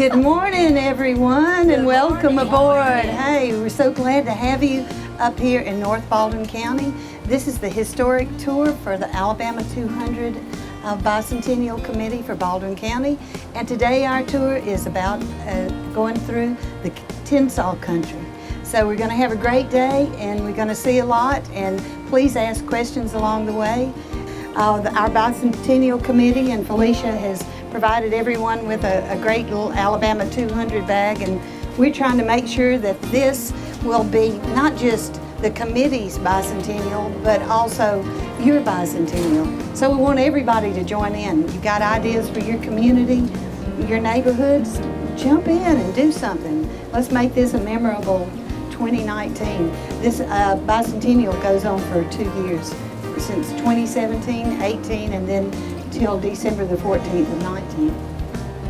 Good morning, everyone, and welcome aboard. Hey, we're so glad to have you up here in North Baldwin County. This is the historic tour for the Alabama 200 Bicentennial Committee for Baldwin County. And today our tour is about going through the Tensaw Country. So we're going to have a great day and we're going to see a lot, and please ask questions along the way. Our Bicentennial Committee and Felicia has provided everyone with a great little Alabama 200 bag, and we're trying to make sure that this will be not just the committee's bicentennial, but also your bicentennial. So we want everybody to join in. You got ideas for your community, your neighborhoods? Jump in and do something. Let's make this a memorable 2019. This bicentennial goes on for 2 years, since 2017, 18, and then till December the 14th of 19.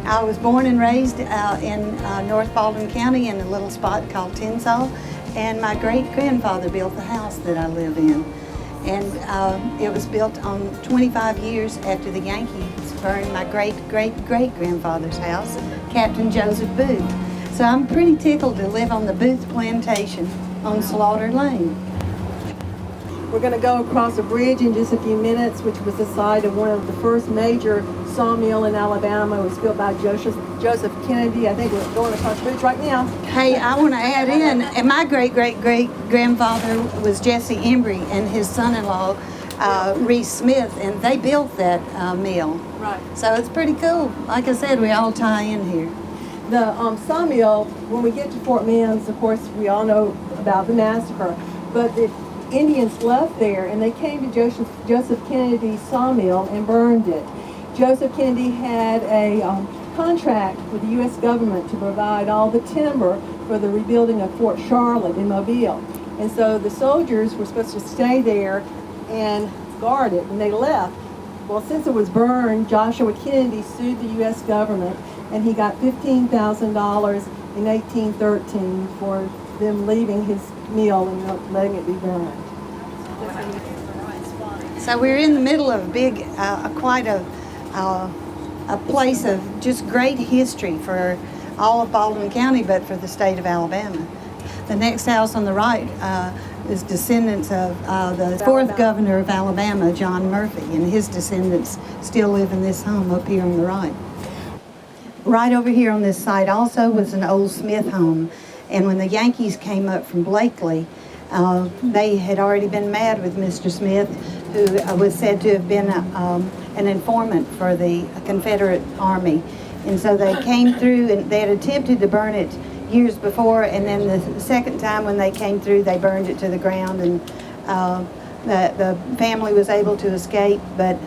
I was born and raised in North Baldwin County in a little spot called Tensaw, and my great-grandfather built the house that I live in. And it was built on 25 years after the Yankees burned my great-great-great-grandfather's house, Captain Joseph Booth. So I'm pretty tickled to live on the Booth Plantation on Slaughter Lane. We're going to go across a bridge in just a few minutes, which was the site of one of the first major sawmill in Alabama. It was built by Joseph Kennedy. I think we're going across the bridge right now. Hey, I want to add in, and my great-great-great-grandfather was Jesse Embry, and his son-in-law, Reese Smith, and they built that mill. Right. So it's pretty cool. Like I said, we all tie in here. The sawmill, when we get to Fort Mims, of course, we all know about the massacre, but the Indians left there, and they came to Joseph Kennedy's sawmill and burned it. Joseph Kennedy had a contract with the U.S. government to provide all the timber for the rebuilding of Fort Charlotte in Mobile. And so the soldiers were supposed to stay there and guard it, and they left. Well, since it was burned, Joshua Kennedy sued the U.S. government, and he got $15,000 in 1813 for them leaving his mill and not letting it be burned. So we're in the middle of big, quite a place of just great history for all of Baldwin County, but for the state of Alabama. The next house on the right is descendants of the fourth governor of Alabama, John Murphy, and his descendants still live in this home up here on the right. Right over here on this site also was an old Smith home, and when the Yankees came up from Blakely, they had already been mad with Mr. Smith, who was said to have been an informant for the Confederate Army. And so they came through, and they had attempted to burn it years before, and then the second time when they came through, they burned it to the ground, and the family was able to escape, but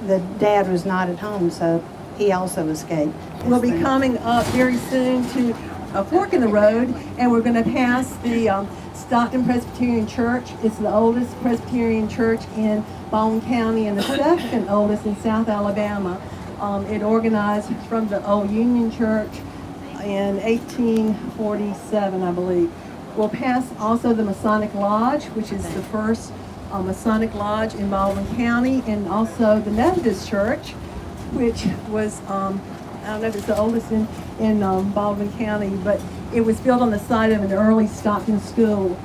the dad was not at home, so he also escaped. We'll be coming up very soon to a fork in the road, and we're going to pass the Stockton Presbyterian Church. It's the oldest Presbyterian church in Baldwin County and the second oldest in South Alabama. It organized from the old Union Church in 1847, I believe. We'll pass also the Masonic Lodge, which is the first Masonic Lodge in Baldwin County, and also the Methodist Church, which was, I don't know if it's the oldest in Baldwin County, but it was built on the site of an early Stockton school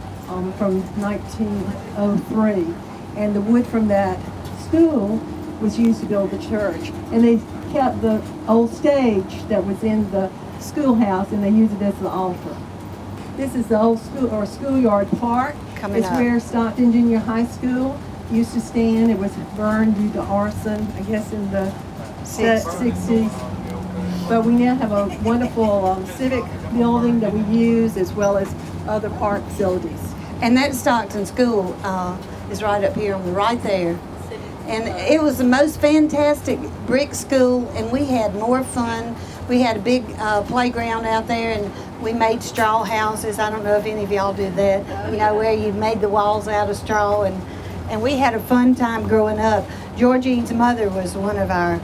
from 1903. And the wood from that school was used to build the church. And they kept the old stage that was in the schoolhouse, and they used it as the altar. This is the old school or schoolyard park. It's where Stockton Junior High School used to stand. It was burned due to arson, I guess, in the 60s. But we now have a wonderful civic building that we use, as well as other park facilities. And that Stockton School is right up here on the right there. And it was the most fantastic brick school, and we had more fun. We had a big playground out there, and we made straw houses. I don't know if any of y'all did that, you know, where you made the walls out of straw, and we had a fun time growing up. Georgine's mother was one of our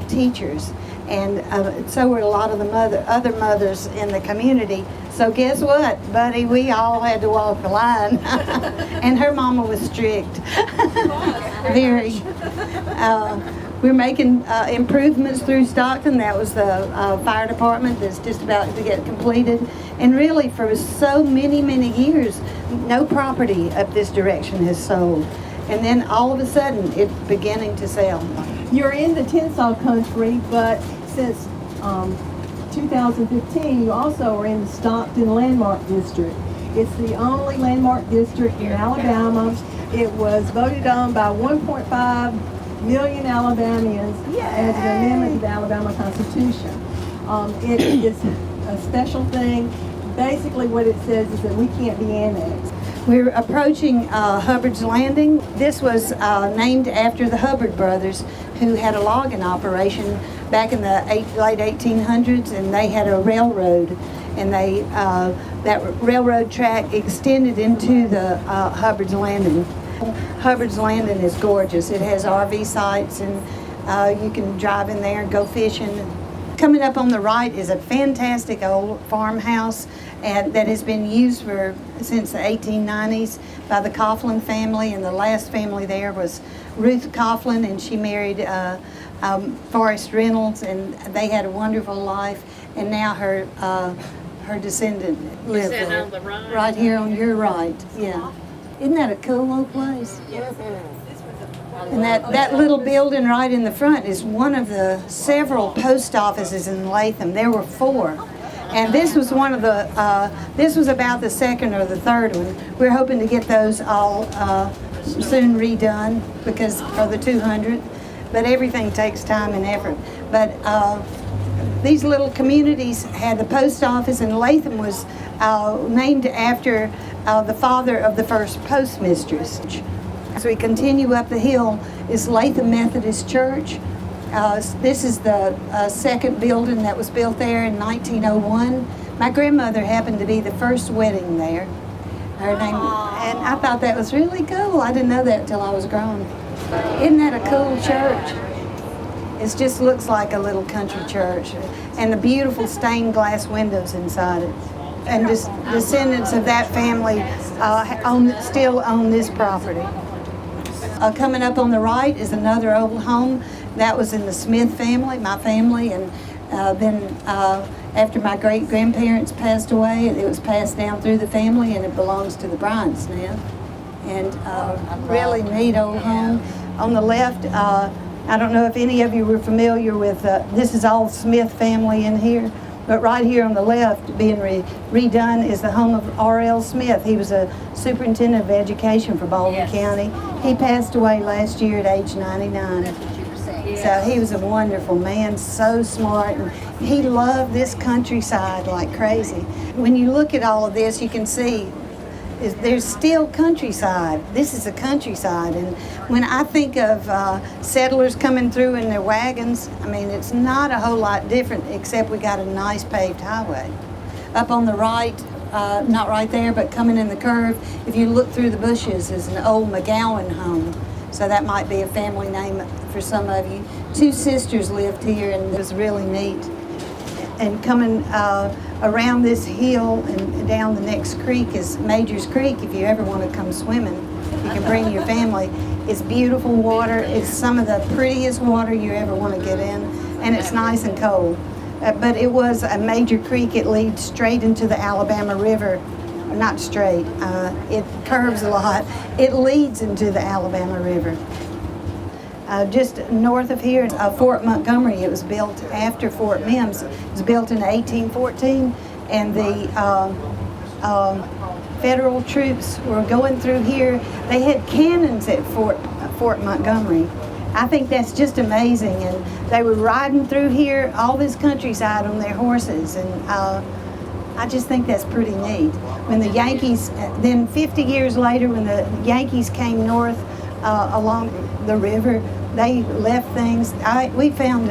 teachers, and so were a lot of the other mothers in the community. So guess what, buddy? We all had to walk the line, and her mama was strict, very. We're making improvements through Stockton. That was the fire department that's just about to get completed. And really, for so many, many years, no property up this direction has sold. And then all of a sudden, it's beginning to sell. You're in the Tensaw Country, but since 2015, you also are in the Stockton Landmark District. It's the only landmark district in Alabama. It was voted on by 1.5 million Alabamians as an amendment to the Alabama Constitution. It is a special thing. Basically what it says is that we can't be annexed. We're approaching Hubbard's Landing. This was named after the Hubbard brothers, who had a logging operation back in the late 1800s, and they had a railroad, and that railroad track extended into the Hubbard's Landing. Hubbard's Landing is gorgeous. It has RV sites, and you can drive in there and go fishing. Coming up on the right is a fantastic old farmhouse and that has been used since the 1890s by the Coughlin family, and the last family there was Ruth Coughlin, and she married Forrest Reynolds, and they had a wonderful life, and now her descendant lives there. On the right? Right here on your right, yeah. Isn't that a cool old place? And that little building right in the front is one of the several post offices in Latham. There were 4. And this was one of the, this was about the second or the third one. We're hoping to get those all soon redone because for the 200th. But everything takes time and effort. But these little communities had the post office, and Latham was named after the father of the first postmistress. As we continue up the hill is Latham Methodist Church. This is the second building that was built there in 1901. My grandmother happened to be the first wedding there. Her name, and I thought that was really cool. I didn't know that until I was grown. Isn't that a cool church? It just looks like a little country church, and the beautiful stained glass windows inside it. And descendants of that family still own this property. Coming up on the right is another old home. That was in the Smith family, my family, and then after my great-grandparents passed away, it was passed down through the family, and it belongs to the Bryants now. And really neat old home. On the left, I don't know if any of you were familiar with, this is all Smith family in here. But right here on the left, being redone, is the home of R.L. Smith. He was a superintendent of education for Baldwin County. He passed away last year at age 99. So he was a wonderful man, so smart, and he loved this countryside like crazy. When you look at all of this, you can see there's still countryside. This is a countryside, and when I think of settlers coming through in their wagons, I mean, it's not a whole lot different, except we got a nice paved highway. Up on the right, not right there, but coming in the curve, if you look through the bushes, is an old McGowan home. So that might be a family name for some of you. 2 sisters lived here, and it was really neat. And coming around this hill and down the next creek is Major's Creek. If you ever want to come swimming, you can bring your family. It's beautiful water. It's some of the prettiest water you ever want to get in, and it's nice and cold. But it was a major creek. It leads straight into the Alabama River. Not straight. It curves a lot. It leads into the Alabama River. Just north of here, Fort Montgomery. It was built after Fort Mims. It was built in 1814, and the federal troops were going through here. They had cannons at Fort Montgomery. I think that's just amazing, and they were riding through here, all this countryside on their horses, and I just think that's pretty neat. When the Yankees, then 50 years later, when the Yankees came north along the river, they left things. We found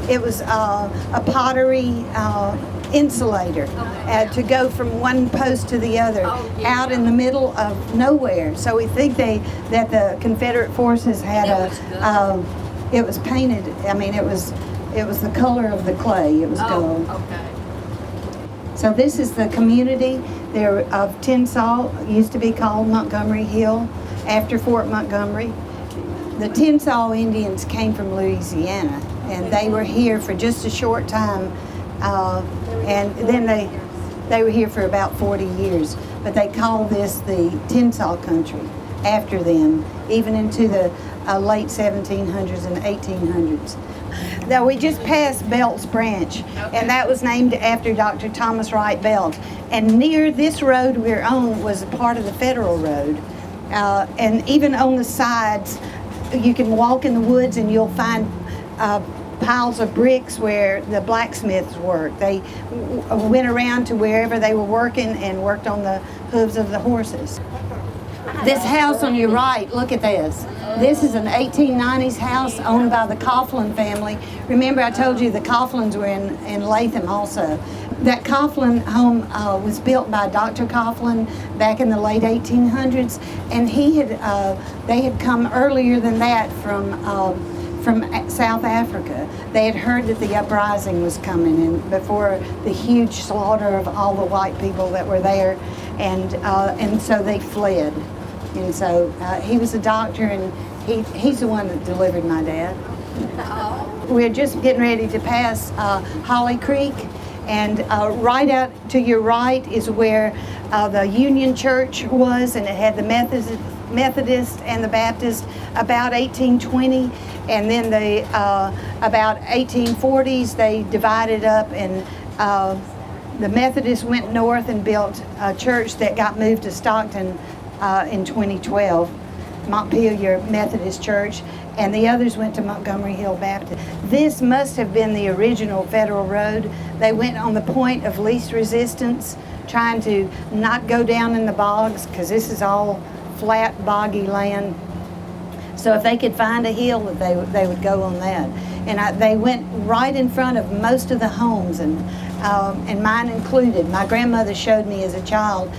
it was a pottery insulator to go from one post to the other out in the middle of nowhere. So we think that the Confederate forces had it was painted. I mean, it was the color of the clay. It was gold. Okay. So this is the community there of Tensaw. It used to be called Montgomery Hill after Fort Montgomery. The Tensaw Indians came from Louisiana, and they were here for just a short time, and then they were here for about 40 years. But they call this the Tensaw Country after them, even into the late 1700s and 1800s. Now, we just passed Belt's Branch, and that was named after Dr. Thomas Wright Belt. And near this road we're on was a part of the Federal Road. And even on the sides, you can walk in the woods and you'll find piles of bricks where the blacksmiths worked. They went around to wherever they were working and worked on the hooves of the horses. This house on your right, look at this. This is an 1890s house owned by the Coughlin family. Remember, I told you the Coughlins were in Latham also. That Coughlin home was built by Dr. Coughlin back in the late 1800s, and they had come earlier than that from South Africa. They had heard that the uprising was coming, and before the huge slaughter of all the white people that were there, and so they fled. And so he was a doctor, and he's the one that delivered my dad. We're just getting ready to pass Holly Creek, and right out to your right is where the Union Church was, and it had the Methodist and the Baptist about 1820, and then about 1840s they divided up, and the Methodists went north and built a church that got moved to Stockton in 2012, Montpelier Methodist Church, and the others went to Montgomery Hill Baptist. This must have been the original Federal Road. They went on the point of least resistance, trying to not go down in the bogs, because this is all flat, boggy land. So if they could find a hill, they would go on that. And they went right in front of most of the homes, and mine included. My grandmother showed me as a child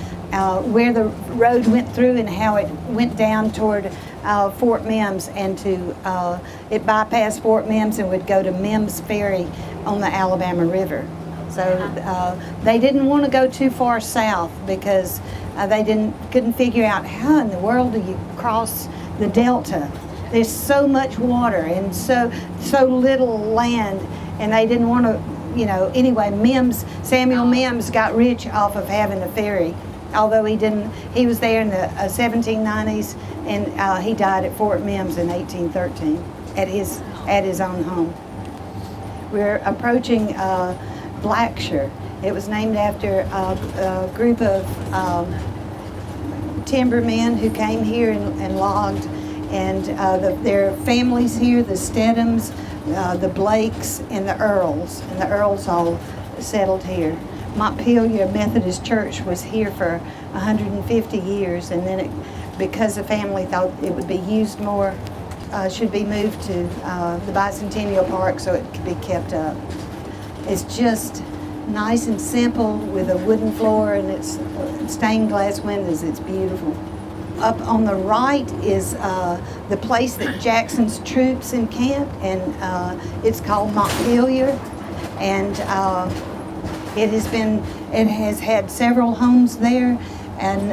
where the road went through and how it went down toward Fort Mims, and it bypassed Fort Mims and would go to Mims Ferry on the Alabama River. So they didn't want to go too far south because they couldn't figure out how in the world do you cross the Delta. There's so much water and so little land, and they didn't want to, anyway, Samuel Mims got rich off of having a ferry. Although he was there in the 1790s, and he died at Fort Mims in 1813 at his own home. We're approaching Blackshear. It was named after a group of timbermen who came here and logged, and their families here, the Stedhams, the Blakes, and the Earls. And the Earls all settled here. Montpelier Methodist Church was here for 150 years, and then because the family thought it would be used more, should be moved to the Bicentennial Park so it could be kept up. It's just nice and simple with a wooden floor, and it's stained glass windows. It's beautiful. Up on the right is the place that Jackson's troops encamped, and it's called Montpelier, and it has had several homes there, and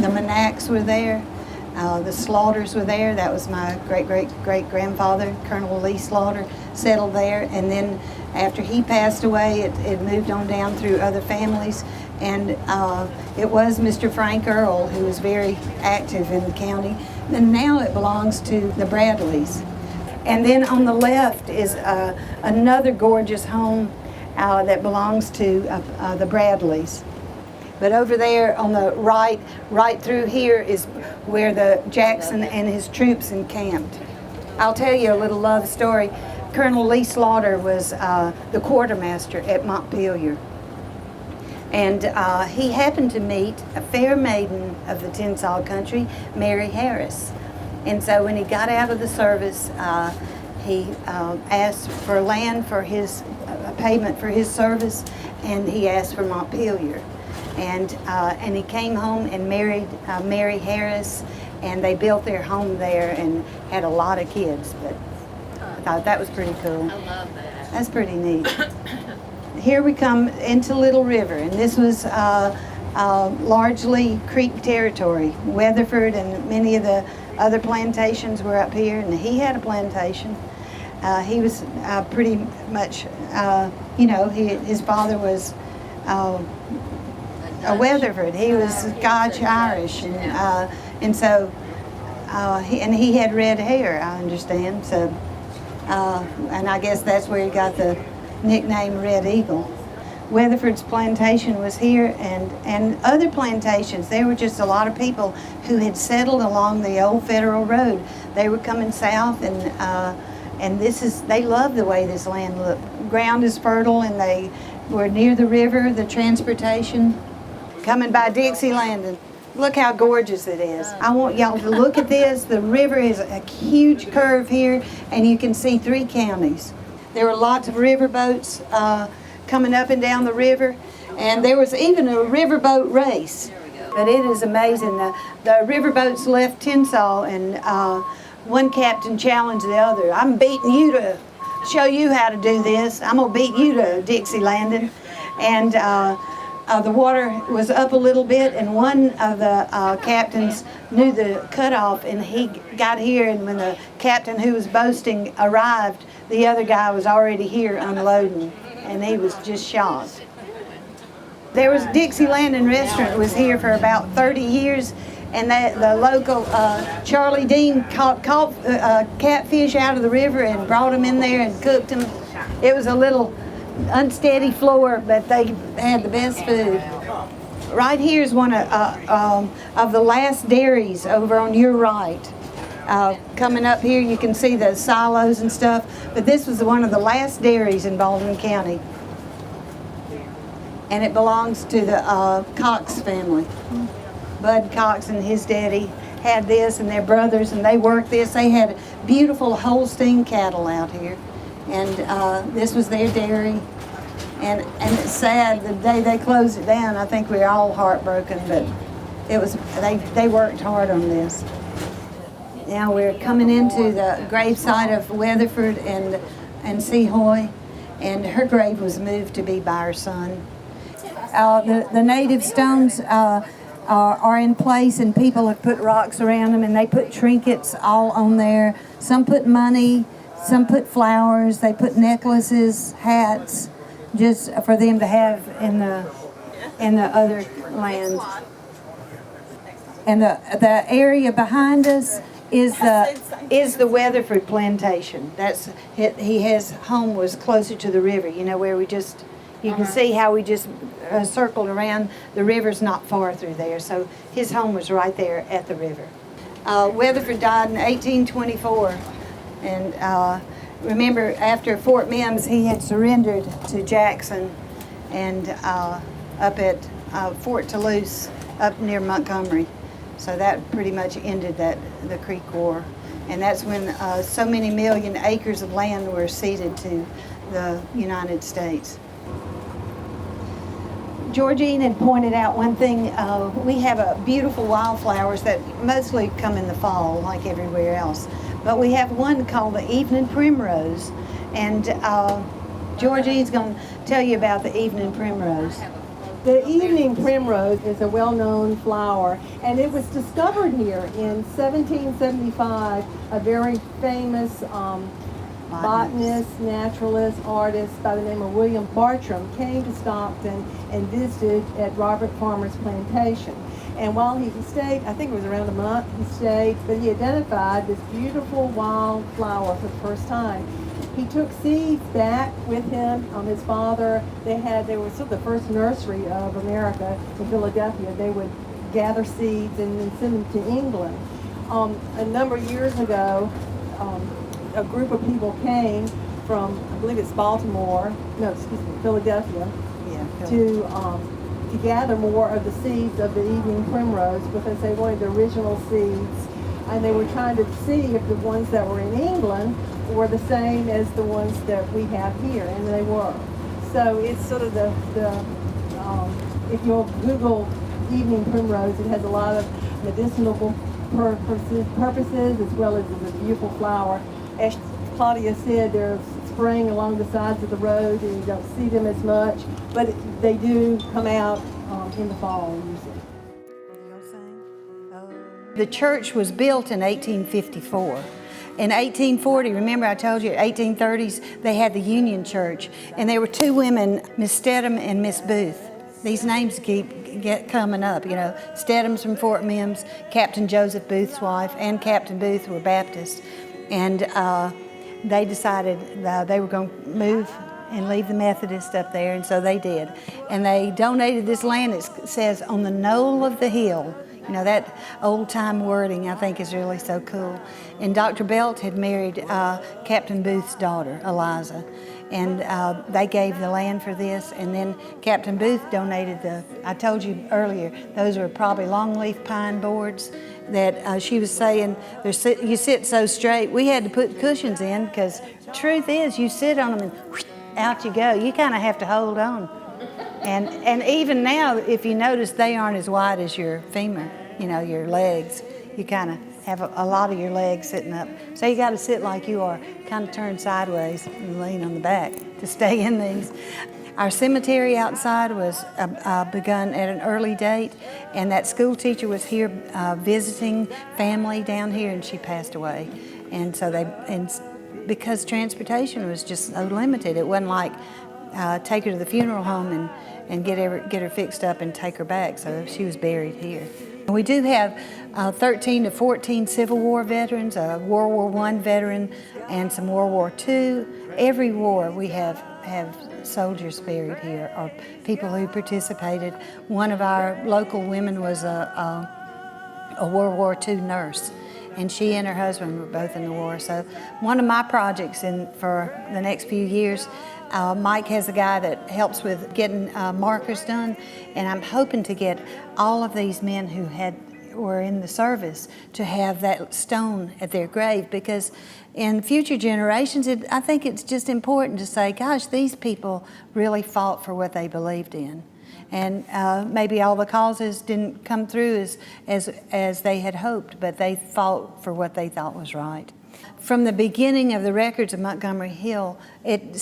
the Manacks were there, the Slaughters were there. That was my great-great-great-grandfather, Colonel Lee Slaughter, settled there, and then after he passed away, it moved on down through other families, and it was Mr. Frank Earl who was very active in the county, and now it belongs to the Bradleys. And then on the left is another gorgeous home that belongs to the Bradleys. But over there on the right through here is where the Jackson and his troops encamped. I'll tell you a little love story. Colonel Lee Slaughter was the quartermaster at Montpelier. And he happened to meet a fair maiden of the Tensaw Country, Mary Harris. And so when he got out of the service, he asked for land for his payment for his service, and he asked for Montpelier. And he came home and married Mary Harris, and they built their home there and had a lot of kids. But I thought that was pretty cool. I love that. That's pretty neat. Here we come into Little River, and this was largely Creek territory. Weatherford and many of the other plantations were up here, and he had a plantation. He was pretty much, his father was a Weatherford. He was Scotch Irish, and so he had red hair, I understand. So, and I guess that's where he got the nickname Red Eagle. Weatherford's plantation was here, and other plantations. There were just a lot of people who had settled along the old Federal Road. They were coming south, and they loved the way this land looked. Ground is fertile, and they were near the river, the transportation. Coming by Dixieland, look how gorgeous it is. I want y'all to look at this. The river is a huge curve here, and you can see 3 counties. There were lots of river boats coming up and down the river, and there was even a riverboat race. But it is amazing. The riverboats left Tensaw, and one captain challenged the other. I'm beating you to show you how to do this. I'm gonna beat you to Dixielanding. And the water was up a little bit, and one of the captains knew the cutoff, and he got here, and when the captain who was boasting arrived, the other guy was already here unloading, and he was just shocked. There was Dixielanding restaurant was here for about 30 years, and the local Charlie Dean caught catfish out of the river and brought them in there and cooked them. It was a little unsteady floor, but they had the best food. Right here is one of the last dairies over on your right. Coming up here, you can see the silos and stuff, but this was one of the last dairies in Baldwin County, and it belongs to the Cox family. Bud Cox and his daddy had this, and their brothers, and they worked this. They had beautiful Holstein cattle out here, and this was their dairy. And it's sad, the day they closed it down, I think we were all heartbroken, but it was they worked hard on this. Now we're coming into the gravesite of Weatherford and Sehoy, and her grave was moved to be by her son. The native stones are in place, and people have put rocks around them, and they put trinkets all on there. Some put money, some put flowers, they put necklaces, hats, just for them to have in the other land. And the area behind us is the Weatherford plantation. That's his home was closer to the river. You know, where you can see how we just circled around. The river's not far through there, so his home was right there at the river. Weatherford died in 1824, and remember, after Fort Mims, he had surrendered to Jackson, and up at Fort Toulouse, up near Montgomery. So that pretty much ended the Creek War, and that's when so many million acres of land were ceded to the United States. Georgine had pointed out one thing. We have beautiful wildflowers that mostly come in the fall, like everywhere else. But we have one called the evening primrose, and Georgine's going to tell you about the evening primrose. The evening primrose is a well-known flower, and it was discovered here in 1775. A very famous botanist, naturalist, artist by the name of William Bartram came to Stockton and visited at Robert Farmer's plantation. And while he stayed, I think it was around a month, he stayed, but he identified this beautiful wild flower for the first time. He took seeds back with him. His father, they were sort of the first nursery of America in Philadelphia. They would gather seeds and then send them to England. A number of years ago, a group of people came from, I believe it's Philadelphia, to gather more of the seeds of the evening primrose because they wanted the original seeds, and they were trying to see if the ones that were in England were the same as the ones that we have here, and they were. So it's sort of if you'll Google evening primrose, it has a lot of medicinal purposes as well as it's a beautiful flower. As Claudia said, they're spraying along the sides of the road, and you don't see them as much, but they do come out in the fall usually. The church was built in 1854. In 1840, remember I told you, 1830s, they had the Union Church, and there were two women, Miss Stedham and Miss Booth. These names get coming up, you know. Stedham's from Fort Mims, Captain Joseph Booth's wife, and Captain Booth were Baptists, and they decided they were going to move and leave the Methodists up there, and so they did. And they donated this land. It says, on the knoll of the hill. You know, that old-time wording I think is really so cool. And Dr. Belt had married Captain Booth's daughter, Eliza, and they gave the land for this, and then Captain Booth donated I told you earlier, those were probably longleaf pine boards that she was saying, you sit so straight. We had to put cushions in because the truth is, you sit on them and whoosh, out you go. You kind of have to hold on. And even now, if you notice, they aren't as wide as your femur, you know, your legs. You kind of have a lot of your legs sitting up. So you got to sit like you are, kind of turn sideways and lean on the back to stay in these. Our cemetery outside was begun at an early date, and that school teacher was here visiting family down here, and she passed away. And so because transportation was just so limited, it wasn't like take her to the funeral home and get her fixed up and take her back. So she was buried here. We do have 13 to 14 Civil War veterans, a World War I veteran, and some World War II. Every war we have soldiers buried here, or people who participated. One of our local women was a World War II nurse, and she and her husband were both in the war. So one of my projects for the next few years, Mike has a guy that helps with getting markers done, and I'm hoping to get all of these men who were in the service to have that stone at their grave, because in future generations, I think it's just important to say, gosh, these people really fought for what they believed in. And maybe all the causes didn't come through as they had hoped, but they fought for what they thought was right. From the beginning of the records of Montgomery Hill, it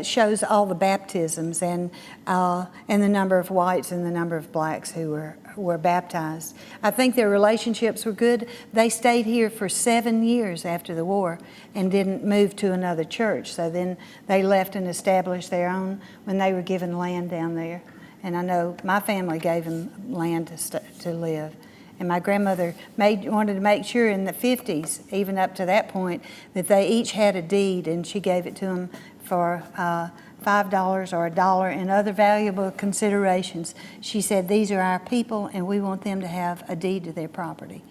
shows all the baptisms and the number of whites and the number of blacks who were baptized. I think their relationships were good. They stayed here for 7 years after the war and didn't move to another church. So then they left and established their own when they were given land down there. And I know my family gave them land to live. And my grandmother wanted to make sure in the 50s, even up to that point, that they each had a deed, and she gave it to them for $5 or $1 and other valuable considerations. She said, these are our people, and we want them to have a deed to their property.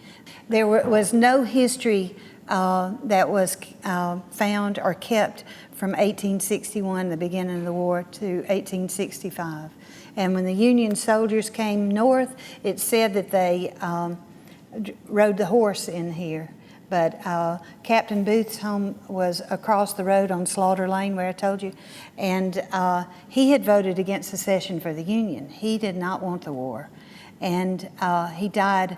There was no history that was found or kept from 1861, the beginning of the war, to 1865. And when the Union soldiers came north, it said that they rode the horse in here. But Captain Booth's home was across the road on Slaughter Lane, where I told you, and he had voted against secession for the Union. He did not want the war. And he died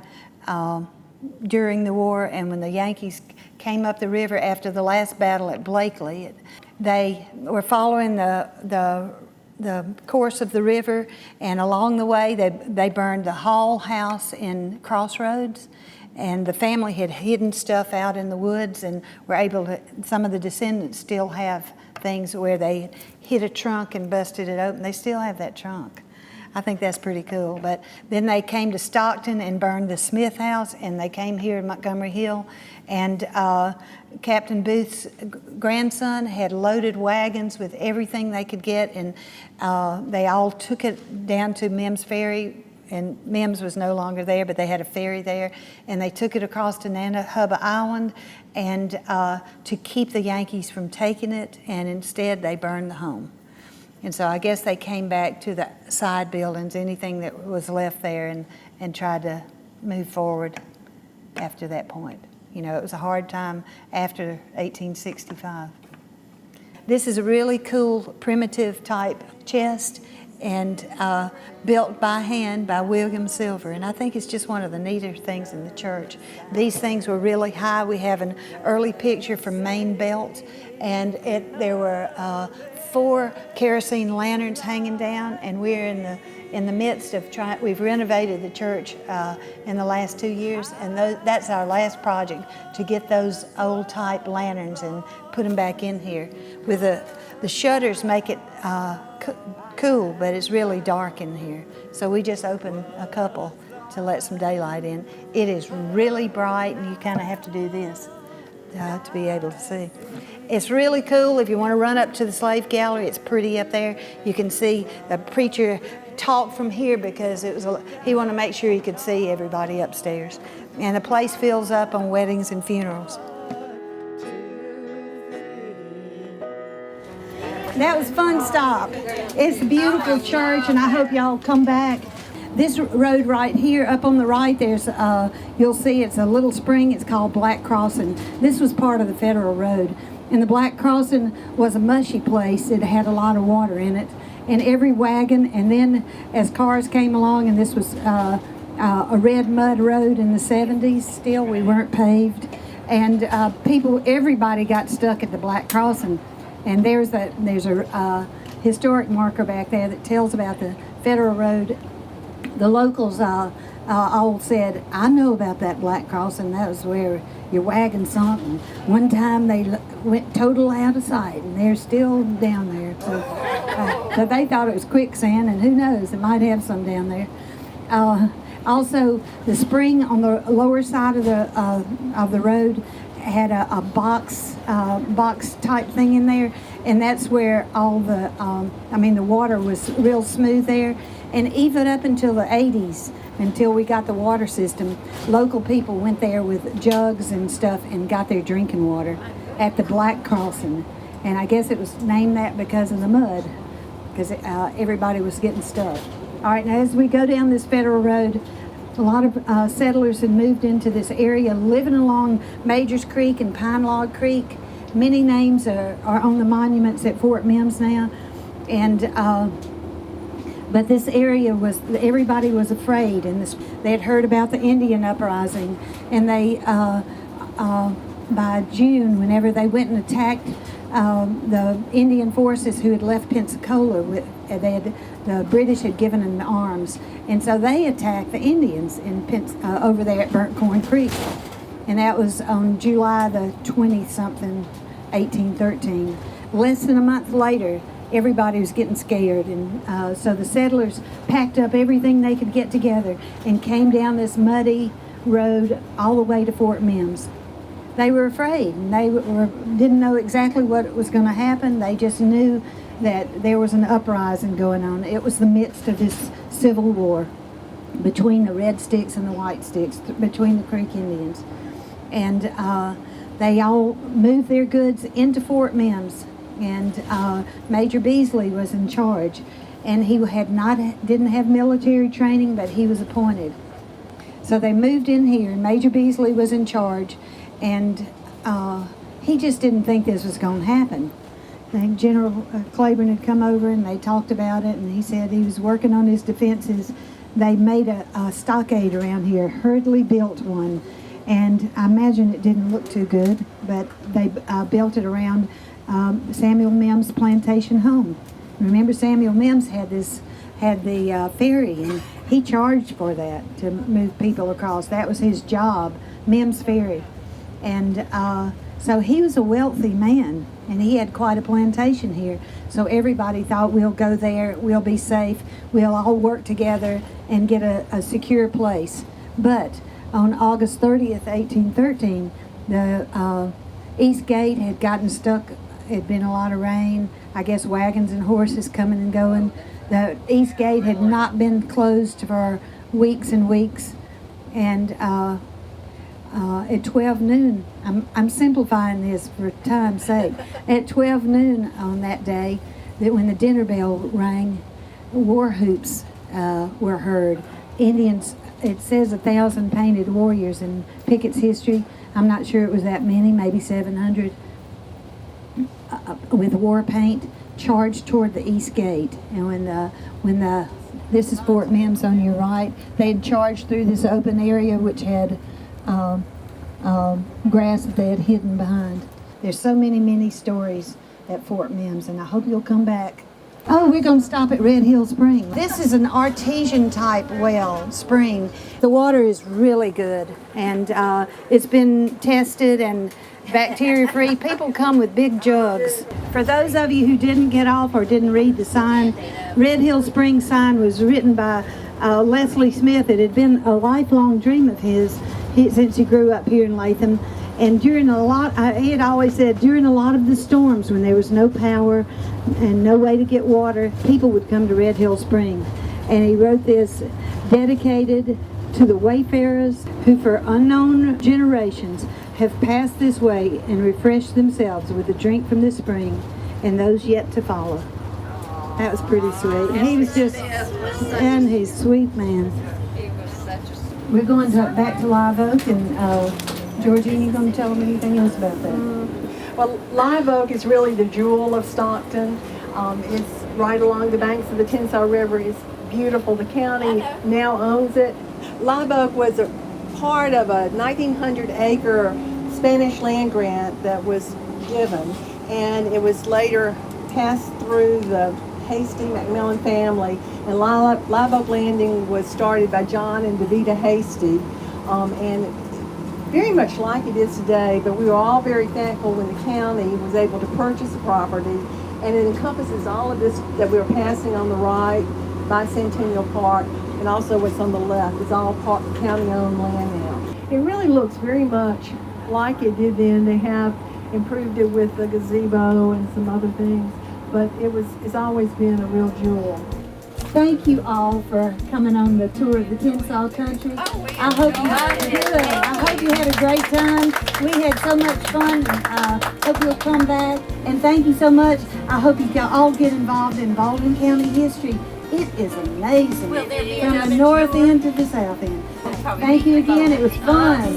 during the war, and when the Yankees came up the river after the last battle at Blakely, they were following the course of the river, and along the way they burned the Hall house in Crossroads, and the family had hidden stuff out in the woods, and were able to, some of the descendants still have things where they hid a trunk and busted it open. They still have that trunk. I think that's pretty cool. But then they came to Stockton and burned the Smith house, and they came here in Montgomery Hill, and Captain Booth's grandson had loaded wagons with everything they could get, and they all took it down to Mims Ferry, and Mims was no longer there, but they had a ferry there, and they took it across to Nantucket Island and to keep the Yankees from taking it, and instead they burned the home. And so I guess they came back to the side buildings, anything that was left there, and tried to move forward after that point. You know, it was a hard time after 1865. This is a really cool primitive type chest, and built by hand by William Silver. And I think it's just one of the neater things in the church. These things were really high. We have an early picture from Main Belt, and there were 4 kerosene lanterns hanging down, and we're in the midst of trying. We've renovated the church in the last 2 years, and that's our last project, to get those old type lanterns and put them back in here. With the shutters make it cool, but it's really dark in here. So we just opened a couple to let some daylight in. It is really bright, and you kind of have to do this to be able to see. It's really cool. If you want to run up to the slave gallery, it's pretty up there. You can see the preacher talk from here because he wanted to make sure he could see everybody upstairs. And the place fills up on weddings and funerals. That was fun stop. It's a beautiful church, and I hope y'all come back. This road right here, up on the right, there's you'll see it's a little spring. It's called Black Crossing. This was part of the Federal Road, and the Black Crossing was a mushy place. It had a lot of water in it, and every wagon. And then as cars came along, and this was a red mud road in the 70s. Still, we weren't paved, and everybody got stuck at the Black Crossing. And there's a historic marker back there that tells about the Federal Road. The locals all said, I know about that Black Crossing. That was where your wagon sunk. And one time they went total out of sight, and they're still down there. So they thought it was quicksand, and who knows, it might have some down there. Also, the spring on the lower side of the road had a box type thing in there, and that's where all the water was real smooth there. And even up until the 80s, until we got the water system, local people went there with jugs and stuff and got their drinking water at the Black Crossing. And I guess it was named that because of the mud, because everybody was getting stuck. All right, now as we go down this Federal Road, a lot of settlers had moved into this area, living along Majors Creek and Pine Log Creek. Many names are on the monuments at Fort Mims now. And but this area everybody was afraid, and they had heard about the Indian uprising, and they, by June, whenever they went and attacked the Indian forces who had left Pensacola, the British had given them arms, and so they attacked the Indians over there at Burnt Corn Creek, and that was on July the 20-something, 1813. Less than a month later, everybody was getting scared, and so the settlers packed up everything they could get together and came down this muddy road all the way to Fort Mims. They were afraid, and they didn't know exactly what was going to happen. They just knew that there was an uprising going on. It was the midst of this civil war between the Red Sticks and the White Sticks, between the Creek Indians. And they all moved their goods into Fort Mims. And Major Beasley was in charge, and he didn't have military training, but he was appointed. So they moved in here, and Major Beasley was in charge, and he just didn't think this was going to happen. And General Claiborne had come over, and they talked about it, and he said he was working on his defenses. They made a stockade around here, hurriedly built one, and I imagine it didn't look too good, but they built it around Samuel Mims' plantation home. Remember, Samuel Mims had the ferry, and he charged for that to move people across. That was his job, Mims Ferry. And so he was a wealthy man, and he had quite a plantation here. So everybody thought, we'll go there, we'll be safe, we'll all work together and get a secure place. But on August 30th, 1813, the East Gate had gotten stuck. It had been a lot of rain, I guess wagons and horses coming and going. The East Gate had not been closed for weeks and weeks. And at 12 noon, I'm simplifying this for time's sake, at 12 noon on that day, that when the dinner bell rang, war whoops were heard. Indians, it says 1,000 painted warriors in Pickett's history. I'm not sure it was that many, maybe 700. With war paint, charged toward the East Gate. And this is Fort Mims on your right, they had charged through this open area which had grass that they had hidden behind. There's so many stories at Fort Mims, and I hope you'll come back. Oh, we're going to stop at Red Hill Spring. This is an artesian type well spring. The water is really good, and it's been tested and bacteria-free. People come with big jugs. For those of you who didn't get off or didn't read the sign, Red Hill Spring sign was written by Leslie Smith. It had been a lifelong dream of his since he grew up here in Latham. And he had always said, during a lot of the storms when there was no power and no way to get water, people would come to Red Hill Spring. And he wrote this dedicated to the wayfarers who for unknown generations have passed this way and refreshed themselves with a drink from this spring and those yet to follow. That was pretty sweet. And he was just, and he's a sweet man. We're going back to Live Oak, and Georgie, you going to tell them anything else about that? Well, Live Oak is really the jewel of Stockton. It's right along the banks of the Tensaw River. It's beautiful. The county now owns it. Live Oak was a part of a 1,900-acre Spanish land grant that was given, and it was later passed through the Hasty McMillan family, and Live Oak Landing was started by John and Davita Hasty, and very much like it is today, but we were all very thankful when the county was able to purchase the property, and it encompasses all of this that we were passing on the right, Bicentennial Park, and also what's on the left. It's all county-owned land now. It really looks very much like it did then. They have improved it with the gazebo and some other things, but it's always been a real jewel. Thank you all for coming on the tour of the Tensaw Country. I hope you had a great time. We had so much fun, and hope you'll come back. And thank you so much. I hope you all get involved in Baldwin County history. It is amazing, from the north end to the south end. Thank you again. It was fun.